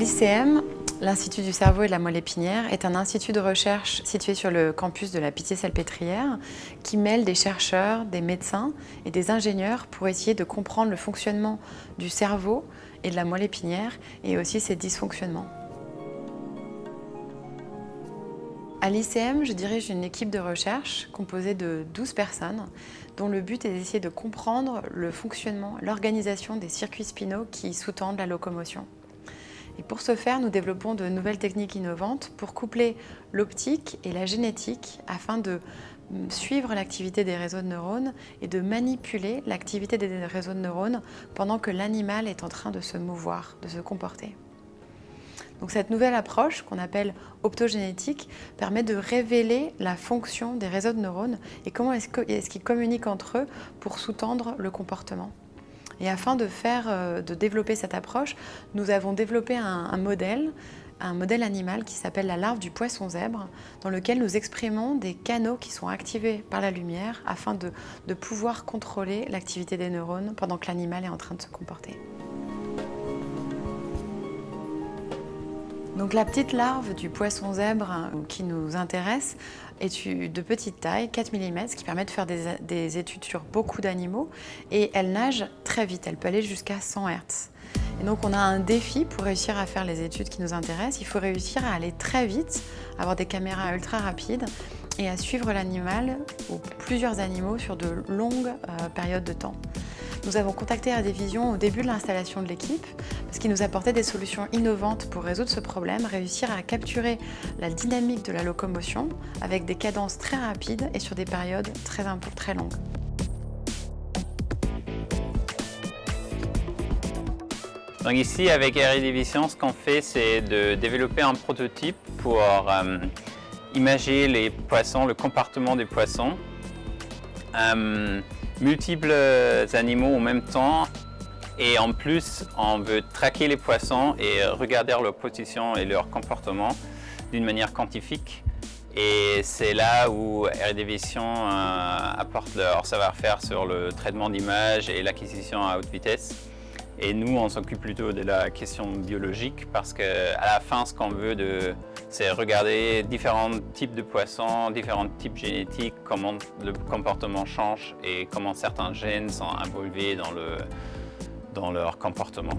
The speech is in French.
l'ICM, l'Institut du cerveau et de la moelle épinière, est un institut de recherche situé sur le campus de la Pitié-Salpêtrière qui mêle des chercheurs, des médecins et des ingénieurs pour essayer de comprendre le fonctionnement du cerveau et de la moelle épinière et aussi ses dysfonctionnements. À l'ICM, je dirige une équipe de recherche composée de 12 personnes dont le but est d'essayer de comprendre le fonctionnement, l'organisation des circuits spinaux qui sous-tendent la locomotion. Et pour ce faire, nous développons de nouvelles techniques innovantes pour coupler l'optique et la génétique afin de suivre l'activité des réseaux de neurones et de manipuler l'activité des réseaux de neurones pendant que l'animal est en train de se mouvoir, de se comporter. Donc cette nouvelle approche, qu'on appelle optogénétique, permet de révéler la fonction des réseaux de neurones et comment est-ce qu'ils communiquent entre eux pour sous-tendre le comportement. Et afin de développer cette approche, nous avons développé un modèle animal qui s'appelle la larve du poisson zèbre, dans lequel nous exprimons des canaux qui sont activés par la lumière afin de pouvoir contrôler l'activité des neurones pendant que l'animal est en train de se comporter. Donc la petite larve du poisson zèbre qui nous intéresse est de petite taille, 4 mm, ce qui permet de faire des études sur beaucoup d'animaux et elle nage très vite, elle peut aller jusqu'à 100 Hz. Et donc on a un défi pour réussir à faire les études qui nous intéressent, il faut réussir à aller très vite, avoir des caméras ultra rapides et à suivre l'animal ou plusieurs animaux sur de longues périodes de temps. Nous avons contacté Radévision au début de l'installation de l'équipe parce qu'ils nous apportaient des solutions innovantes pour résoudre ce problème, réussir à capturer la dynamique de la locomotion avec des cadences très rapides et sur des périodes très longues. Donc ici, avec Radévision, ce qu'on fait, c'est de développer un prototype pour imager les poissons, le comportement des poissons. Multiples animaux en même temps et en plus on veut traquer les poissons et regarder leur position et leur comportement d'une manière quantifique et c'est là où Radévision apporte leur savoir-faire sur le traitement d'images et l'acquisition à haute vitesse et nous on s'occupe plutôt de la question biologique parce qu'à la fin ce qu'on veut c'est regarder différents types de poissons, différents types génétiques, comment le comportement change et comment certains gènes sont involvés dans leur comportement.